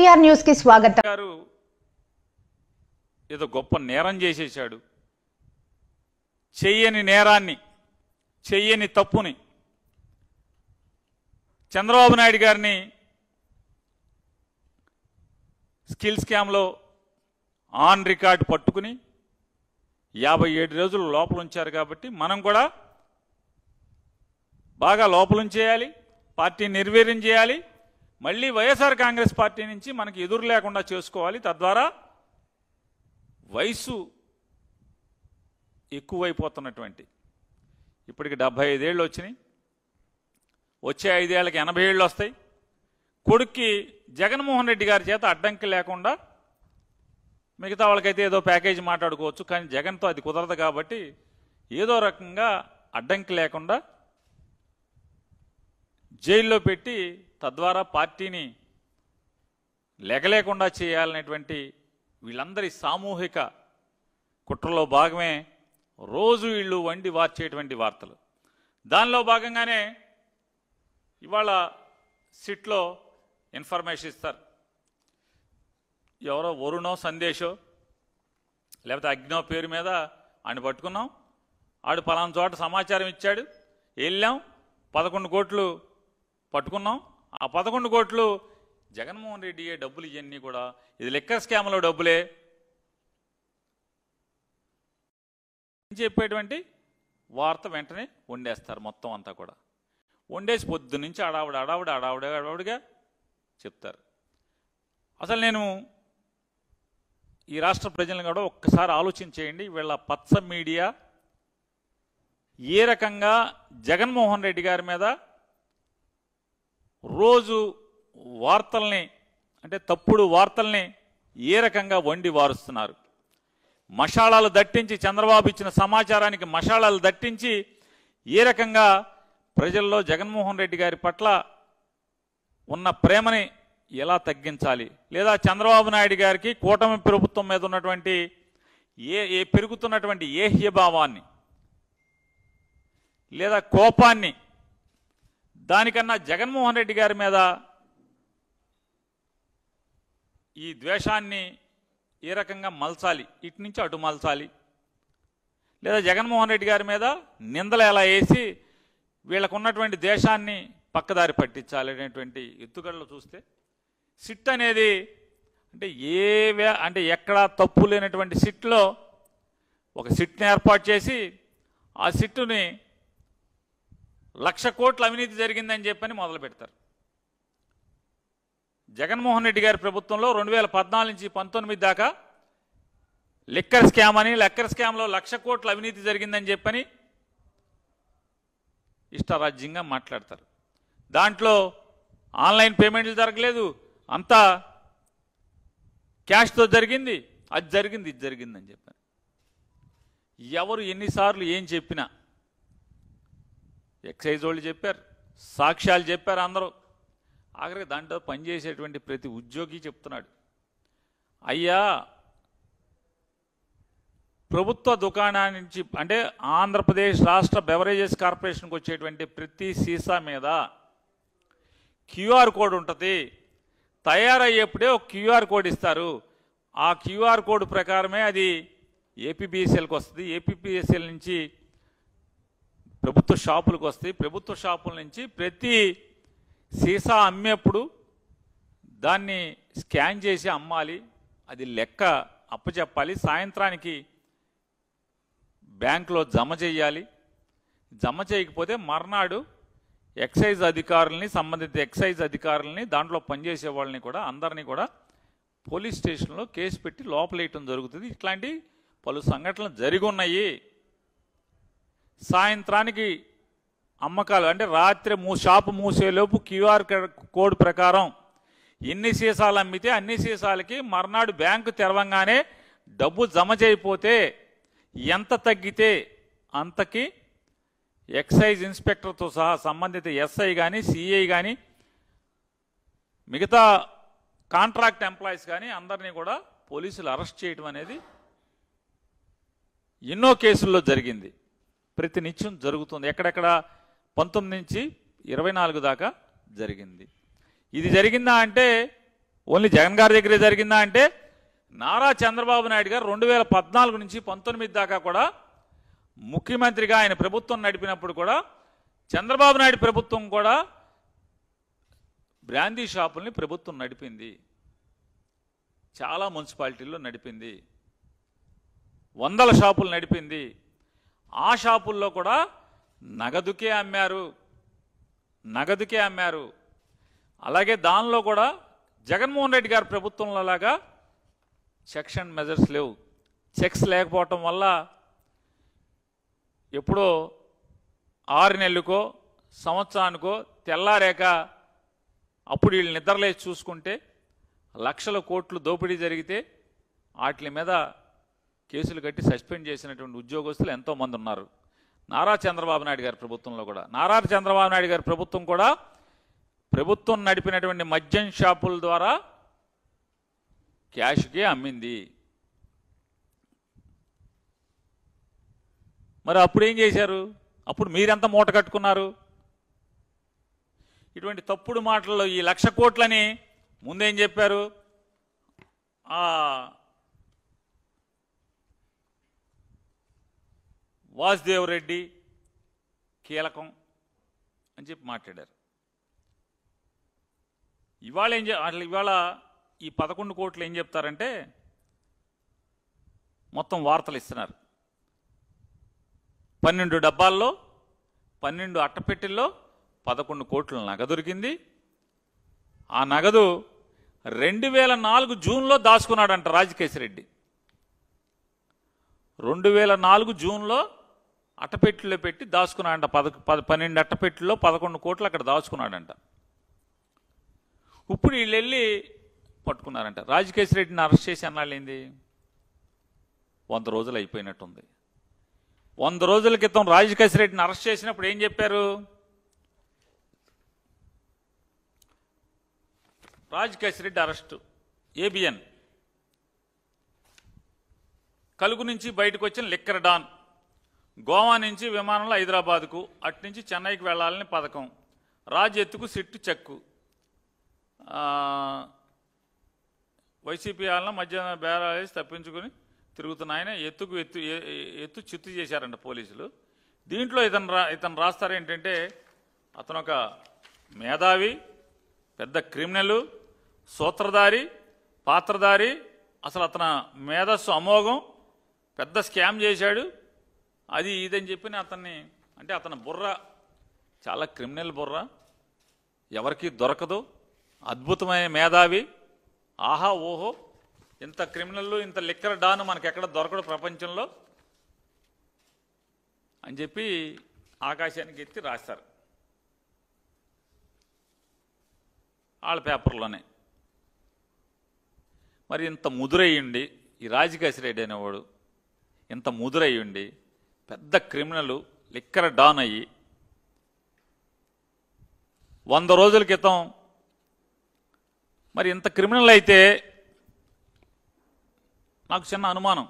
KVR news కి స్వాగతం. గారు ఏదో గొప్ప నేరం చేసేశాడు. చెయ్యని నేరాన్ని, చెయ్యని తప్పుని చంద్రబాబు నాయుడు గారిని స్కిల్ స్కామ్లో ఆన్ రికార్డ్ పట్టుకుని 57 రోజులు లోపల ఉంచారు. కాబట్టి మనం కూడా బాగా లోపలుంచేయాలి, పార్టీని నిర్వీర్యం చేయాలి, మళ్ళీ వైఎస్ఆర్ కాంగ్రెస్ పార్టీ నుంచి మనకి ఎదురు లేకుండా చేసుకోవాలి. తద్వారా వయసు ఎక్కువైపోతున్నటువంటి ఇప్పటికి 75 ఏళ్ళు వచ్చినాయి, వచ్చే 5 ఏళ్ళకి 80 ఏళ్ళు వస్తాయి. కొడుక్కి జగన్మోహన్ రెడ్డి గారి చేత అడ్డంకి లేకుండా మిగతా వాళ్ళకైతే ఏదో ప్యాకేజీ మాట్లాడుకోవచ్చు, కానీ జగన్తో అది కుదరదు. కాబట్టి ఏదో రకంగా అడ్డంకి లేకుండా జైల్లో పెట్టి తద్వారా పార్టీని లెగలేకుండా చేయాలనేటువంటి వీళ్ళందరి సామూహిక కుట్రలో భాగమే రోజు వీళ్ళు వండి వార్చేటువంటి వార్తలు. దానిలో భాగంగానే ఇవాళ సిట్లో ఇన్ఫర్మేషన్ ఇస్తారు. ఎవరో వరుణో సందేశో లేకపోతే అగ్నో పేరు మీద ఆయన పట్టుకున్నాం, ఆడు పలానా చోట సమాచారం ఇచ్చాడు, వెళ్ళాం, 11 కోట్లు పట్టుకున్నాం. ఆ 11 కోట్లు జగన్మోహన్ రెడ్డి డబ్బులు ఇవన్నీ కూడా ఇది లిక్కర్ స్కామ్లో డబ్బులే చెప్పేటువంటి వార్త వెంటనే వండేస్తారు. మొత్తం అంతా కూడా వండేసి పొద్దు నుంచి అడావుడిగా చెప్తారు. అసలు నేను ఈ రాష్ట్ర ప్రజలను కూడా ఒక్కసారి ఆలోచన చేయండి. వీళ్ళ పచ్చ మీడియా ఏ రకంగా జగన్మోహన్ రెడ్డి గారి మీద రోజు వార్తల్ని, అంటే తప్పుడు వార్తల్ని ఏ రకంగా వండి వారుస్తున్నారు. మషాళాలు దట్టించి, చంద్రబాబు ఇచ్చిన సమాచారానికి మషాళాలు దట్టించి ఏ రకంగా ప్రజల్లో జగన్మోహన్ రెడ్డి గారి పట్ల ఉన్న ప్రేమని ఎలా తగ్గించాలి, లేదా చంద్రబాబు నాయుడు గారికి కూటమి ప్రభుత్వం మీద ఉన్నటువంటి పెరుగుతున్నటువంటి ఏహ్యభావాన్ని లేదా కోపాన్ని, దానికన్నా జగన్మోహన్ రెడ్డి గారి మీద ఈ ద్వేషాన్ని ఏ రకంగా మలచాలి, ఇటు నుంచి అటు మలచాలి, లేదా జగన్మోహన్ రెడ్డి గారి మీద నిందలు ఎలా వేసి వీళ్ళకు ఉన్నటువంటి దేశాన్ని పక్కదారి పట్టించాలి అనేటువంటి ఎత్తుగడలు చూస్తే సిట్ అనేది అంటే ఎక్కడా తప్పు లేనటువంటి సిట్లో ఒక సిట్ని ఏర్పాటు చేసి ఆ సిట్టుని 1,00,000 కోట్ల అవినీతి జరిగిందని చెప్పని మొదలు పెడతారు. జగన్మోహన్ రెడ్డి గారి ప్రభుత్వంలో 2014 నుంచి 19 దాకా లిక్కర్ స్కామ్ అని, లిక్కర్ స్కామ్లో 1,00,000 కోట్ల అవినీతి జరిగిందని చెప్పని ఇష్టారాజ్యంగా మాట్లాడతారు. దాంట్లో ఆన్లైన్ పేమెంట్లు జరగలేదు, అంతా క్యాష్తో జరిగింది, అది జరిగింది, ఇది జరిగిందని చెప్పారు. ఎవరు ఎన్నిసార్లు ఏం చెప్పినా ఎక్సైజ్ వాళ్ళు చెప్పారు, సాక్ష్యాలు చెప్పారు అందరూ. ఆఖరికి దాంట్లో పనిచేసేటువంటి ప్రతి ఉద్యోగి చెప్తున్నాడు, అయ్యా ప్రభుత్వ దుకాణాన్ని నుంచి, అంటే ఆంధ్రప్రదేశ్ రాష్ట్ర బెవరేజెస్ కార్పొరేషన్కి వచ్చేటువంటి ప్రతి సీసా మీద క్యూఆర్ కోడ్ ఉంటుంది, తయారయ్యేప్పుడే ఒక క్యూఆర్ కోడ్ ఇస్తారు, ఆ క్యూఆర్ కోడ్ ప్రకారమే అది ఏపీబీఎస్ఎల్కి వస్తుంది, ఏపీబీఎస్ఎల్ నుంచి ప్రభుత్వ షాపులకు వస్తాయి, ప్రభుత్వ షాపుల నుంచి ప్రతి సీసా అమ్మేప్పుడు దాన్ని స్కాన్ చేసి అమ్మాలి, అది లెక్క అప్పచెప్పాలి, సాయంత్రానికి బ్యాంకులో జమ చేయాలి, జమ చేయకపోతే మర్నాడు ఎక్సైజ్ అధికారులని, సంబంధిత ఎక్సైజ్ అధికారులని, దాంట్లో పనిచేసే వాళ్ళని కూడా అందరినీ కూడా పోలీస్ స్టేషన్లో కేసు పెట్టి లోపలేయటం జరుగుతుంది. ఇట్లాంటి పలు సంఘటనలు జరిగి ఉన్నాయి. సాయంత్రానికి అమ్మకాలు, అంటే రాత్రి షాపు మూసేలోపు క్యూఆర్ కోడ్ ప్రకారం ఎన్ని సీసాలు అమ్మితే అన్ని సీసాలకి మర్నాడు బ్యాంకు తెరవంగానే డబ్బు జమ చేయకపోతే ఎంత తగ్గితే అంతకి ఎక్సైజ్ ఇన్స్పెక్టర్తో సహా సంబంధిత ఎస్ఐ కానీ, సిఐ కానీ, మిగతా కాంట్రాక్ట్ ఎంప్లాయీస్ కానీ అందరినీ కూడా పోలీసులు అరెస్ట్ చేయడం అనేది ఎన్నో కేసుల్లో జరిగింది, ప్రతినిత్యం జరుగుతుంది. ఎక్కడెక్కడ 19 నుంచి 24 దాకా జరిగింది. ఇది జరిగిందా అంటే ఓన్లీ జగన్ గారి దగ్గరే జరిగిందా అంటే నారా చంద్రబాబు నాయుడు గారు 2014 నుంచి 19 దాకా కూడా ముఖ్యమంత్రిగా ఆయన ప్రభుత్వం నడిపినప్పుడు కూడా చంద్రబాబు నాయుడు ప్రభుత్వం కూడా బ్రాందీ షాపుల్ని ప్రభుత్వం నడిపింది. చాలా మున్సిపాలిటీల్లో నడిపింది, వందల షాపులు నడిపింది. ఆ షాపుల్లో కూడా నగదుకే అమ్మారు. అలాగే దానిలో కూడా జగన్మోహన్ రెడ్డి గారి ప్రభుత్వంలో లాగా సెక్షన్ మెజర్స్ లేవు. చెక్స్ లేకపోవటం వల్ల ఎప్పుడో 6 నెలలకో సంవత్సరానికో తెల్లారేక అప్పుడు వీళ్ళు నిద్రలేసి చూసుకుంటే లక్షల కోట్లు దోపిడీ జరిగితే వాటి మీద కేసులు కట్టి సస్పెండ్ చేసినటువంటి ఉద్యోగస్తులు ఎంతోమంది ఉన్నారు. నారా చంద్రబాబు నాయుడు గారి ప్రభుత్వంలో కూడా నారా చంద్రబాబు నాయుడు గారి ప్రభుత్వం కూడా ప్రభుత్వం నడిపినటువంటి మద్యం షాపుల ద్వారా క్యాష్కే అమ్మింది. మరి అప్పుడు ఏం చేశారు? అప్పుడు మీరెంత మూట కట్టుకున్నారు? ఇటువంటి తప్పుడు మాటల్లో ఈ 1,00,000 కోట్లని ముందేం చెప్పారు? వాసుదేవ్ రెడ్డి కీలకం అని చెప్పి మాట్లాడారు. ఇవాళ ఈ 11 కోట్లు ఏం చెప్తారంటే మొత్తం వార్తలు ఇస్తున్నారు. 12 డబ్బాల్లో 12 అట్టపెట్టెల్లో 11 కోట్ల నగదు దొరికింది. ఆ నగదు 2004 జూన్లో దాచుకున్నాడంట రాజకేశిరెడ్డి. 2004 జూన్లో అట్టపెట్టెలో పెట్టి దాచుకున్నాడంట. 12 అట్టపెట్టెల్లో 11 కోట్లు అక్కడ దాచుకున్నాడంట. ఇప్పుడు వీళ్ళు వెళ్ళి పట్టుకున్నారంట. రాజకేశిరెడ్డిని అరెస్ట్ చేసి అన్నాళ్ళేంది 100 రోజులు అయిపోయినట్టుంది. 100 రోజుల క్రితం రాజకేశిరెడ్డిని అరెస్ట్ చేసినప్పుడు ఏం చెప్పారు? రాజకేశిరెడ్డి అరెస్టు ఏబిఎన్ కలుగు నుంచి బయటకు వచ్చిన లిక్కర్ డాన్, గోవా నుంచి విమానంలో హైదరాబాద్కు, అటు నుంచి చెన్నైకి వెళ్ళాలని పథకం, రాజ్ ఎత్తుకు సిట్టు చెక్కు, వైసీపీ వాళ్ళ మధ్య బేరాలేసి తప్పించుకుని తిరుగుతున్న ఆయన ఎత్తు చిత్తు చేశారంట పోలీసులు. దీంట్లో ఇతను రాస్తారేంటంటే అతను ఒక మేధావి, పెద్ద క్రిమినల్, సూత్రధారి, పాత్రధారి, అసలు అతను మేధస్సు అమోఘం, పెద్ద స్కామ్ చేశాడు, అది ఇదని చెప్పి అతన్ని అంటే అతని బుర్ర చాలా క్రిమినల్ బుర్ర, ఎవరికి దొరకదు, అద్భుతమైన మేధావి, ఆహా ఓహో ఇంత క్రిమినల్ ఇంత లిక్కర్ డాన్ మనకెక్కడ దొరకడు ప్రపంచంలో అని చెప్పి ఆకాశానికి ఎత్తి రాస్తారు వాళ్ళ పేపర్లోనే. మరి ఇంత ముదురయ్యండి ఈ రాజకేశిరెడ్డి అనేవాడు, ఇంత ముదురయ్యండి పెద్ద క్రిమినల్ లిక్కర్ డాన్ అయ్యి 100 రోజుల క్రితం మరి ఇంత క్రిమినల్ అయితే నాకు చిన్న అనుమానం,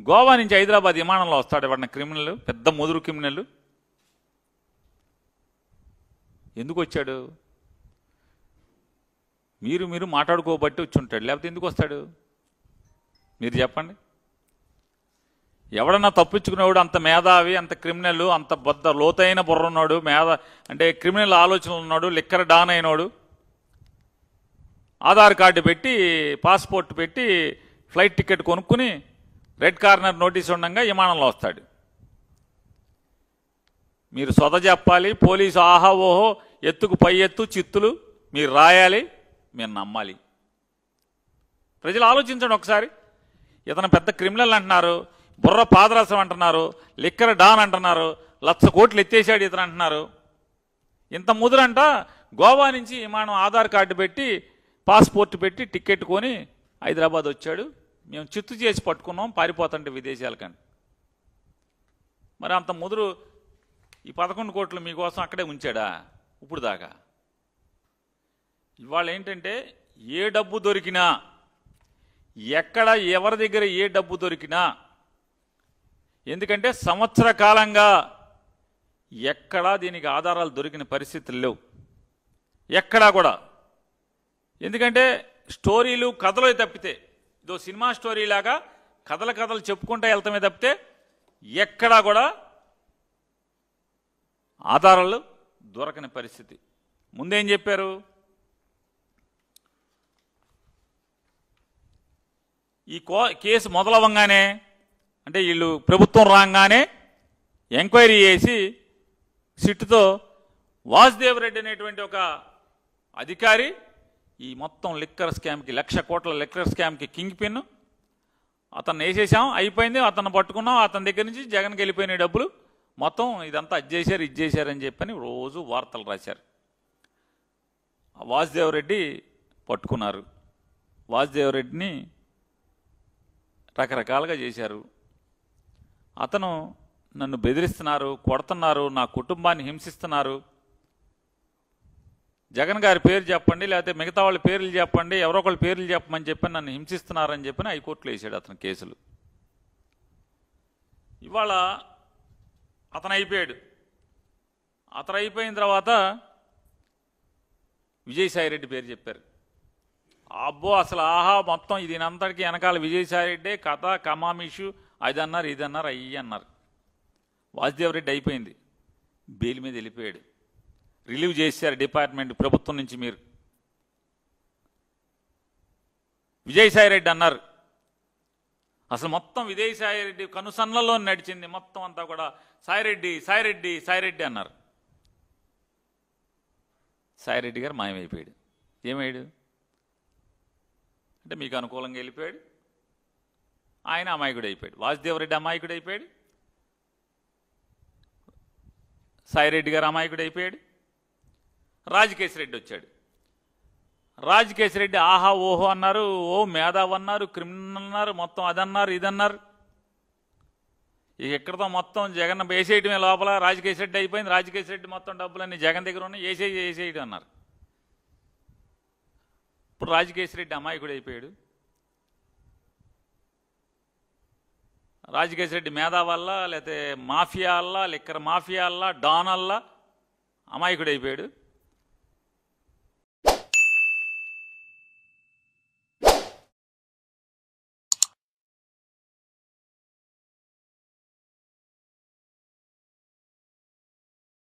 గోవా నుంచి హైదరాబాద్ విమానంలో వస్తాడు ఎవడన్నా క్రిమినల్, పెద్ద ముదురు క్రిమినల్ ఎందుకు వచ్చాడు? మీరు మాట్లాడుకోబట్టి వచ్చి ఉంటాడు, లేకపోతే ఎందుకు వస్తాడు మీరు చెప్పండి. ఎవడన్నా తప్పించుకునేవాడు అంత మేధావి, అంత క్రిమినల్, అంత బద్ద లోతైన బుర్ర ఉన్నాడు, అంటే క్రిమినల్ ఆలోచనలు ఉన్నాడు, లిక్కర్ డాన్ అయినాడు, ఆధార్ కార్డు పెట్టి పాస్పోర్ట్ పెట్టి ఫ్లైట్ టికెట్ కొనుక్కుని రెడ్ కార్నర్ నోటీస్ ఉండగా విమానంలో వస్తాడు. మీరు సొద చెప్పాలి, పోలీసు ఆహా ఓహో ఎత్తుకు పై ఎత్తు చిత్తులు మీరు రాయాలి, మీరు నమ్మాలి. ప్రజలు ఆలోచించండి ఒకసారి. ఇతను పెద్ద క్రిమినల్ అంటున్నారు, బుర్ర పాదరసం అంటున్నారు, లిక్కర్ డాన్ అంటున్నారు, 1,00,000 కోట్లు ఎత్తేసాడు ఇతను అంటున్నారు. ఇంత ముదురంట గోవా నుంచి విమానం ఆధార్ కార్డు పెట్టి పాస్పోర్ట్ పెట్టి టికెట్ కొని హైదరాబాద్ వచ్చాడు, మేము చిత్తు చేసి పట్టుకున్నాం పారిపోతుంటే విదేశాలకండి. మరి అంత ముదురు ఈ 11 కోట్లు మీకోసం అక్కడే ఉంచాడా ఇప్పుడు దాకా? ఇవాళ ఏంటంటే ఏ డబ్బు దొరికినా, ఎక్కడ ఎవరి దగ్గర ఏ డబ్బు దొరికినా, ఎందుకంటే సంవత్సర కాలంగా ఎక్కడా దీనికి ఆధారాలు దొరికిన పరిస్థితులు లేవు. ఎక్కడా కూడా ఎందుకంటే స్టోరీలు కథలు తప్పితే ఇదో సినిమా స్టోరీ లాగా కథలు చెప్పుకుంటూ వెళ్తామే తప్పితే ఎక్కడా కూడా ఆధారాలు దొరకని పరిస్థితి. ముందేం చెప్పారు, ఈ కేసు మొదలవ్వగానే అంటే వీళ్ళు ప్రభుత్వం రాగానే ఎంక్వైరీ చేసి సిట్టుతో వాసుదేవ్ రెడ్డి అనేటువంటి ఒక అధికారి ఈ మొత్తం లిక్కర్ స్కామ్కి 1,00,00,000 కోట్ల లిక్కర్ స్కామ్కి కింగ్ పిన్, అతను వేసేసాం, అయిపోయింది, అతను పట్టుకున్నాం, అతని దగ్గర నుంచి జగన్కి వెళ్ళిపోయిన డబ్బులు మొత్తం ఇదంతా ఇది చేశారని చెప్పని రోజు వార్తలు రాశారు. వాసుదేవ్ రెడ్డి పట్టుకున్నారు. వాసుదేవ్ రెడ్డిని రకరకాలుగా చేశారు. అతను నన్ను బెదిరిస్తున్నారు, కొడుతున్నారు, నా కుటుంబాన్ని హింసిస్తున్నారు, జగన్ గారి పేరు చెప్పండి లేకపోతే మిగతా వాళ్ళ పేర్లు చెప్పండి, ఎవరో ఒకళ్ళ పేర్లు చెప్పమని చెప్పి నన్ను హింసిస్తున్నారని చెప్పి హైకోర్టులో వేసాడు అతను కేసులు. ఇవాళ అతను అయిపోయాడు. అతను అయిపోయిన తర్వాత విజయసాయిరెడ్డి పేరు చెప్పారు. అబ్బో అసలు ఆహా మొత్తం దీనంతటికి వెనకాల విజయసాయిరెడ్డి కథ కమామిషు అది అన్నారు ఇది అన్నారు అయ్యి అన్నారు. వాసుదేవ్ రెడ్డి అయిపోయింది, బెయిల్ మీద వెళ్ళిపోయాడు, రిలీవ్ చేశారు డిపార్ట్మెంట్ ప్రభుత్వం నుంచి. మీరు విజయసాయిరెడ్డి అన్నారు, అసలు మొత్తం విజయసాయిరెడ్డి కనుసన్నల్లో నడిచింది మొత్తం అంతా కూడా సాయిరెడ్డి సాయిరెడ్డి సాయిరెడ్డి అన్నారు. సాయిరెడ్డి గారు మాయమైపోయాడు. ఏమయ్యాడు అంటే మీకు అనుకూలంగా వెళ్ళిపోయాడు, ఆయన అమాయకుడు అయిపోయాడు. వాసుదేవ్ రెడ్డి అమాయకుడు అయిపోయాడు, సాయిరెడ్డి గారు అమాయకుడు అయిపోయాడు. రాజకేశ్రెడ్డి వచ్చాడు. రాజకేశ్రెడ్డి ఆహా ఓహో అన్నారు, ఓ మేధావ్ అన్నారు, క్రిమినల్ అన్నారు, మొత్తం అదన్నారు ఇదన్నారు. ఇక ఎక్కడితో మొత్తం జగన్ వేసేయటమే లోపల రాజకేశ్రెడ్డి అయిపోయింది. రాజకేశ్రెడ్డి మొత్తం డబ్బులన్నీ జగన్ దగ్గర ఉన్నాయి, వేసేయడం అన్నారు. ఇప్పుడు రాజకేశ్రెడ్డి అమాయకుడు అయిపోయాడు. రాజకేశ్రెడ్డి మేధావల్ల లేకపోతే మాఫియా అల్లా లిక్కర్ మాఫియా అల్లా డాన్ అల్లా అమాయకుడు అయిపోయాడు.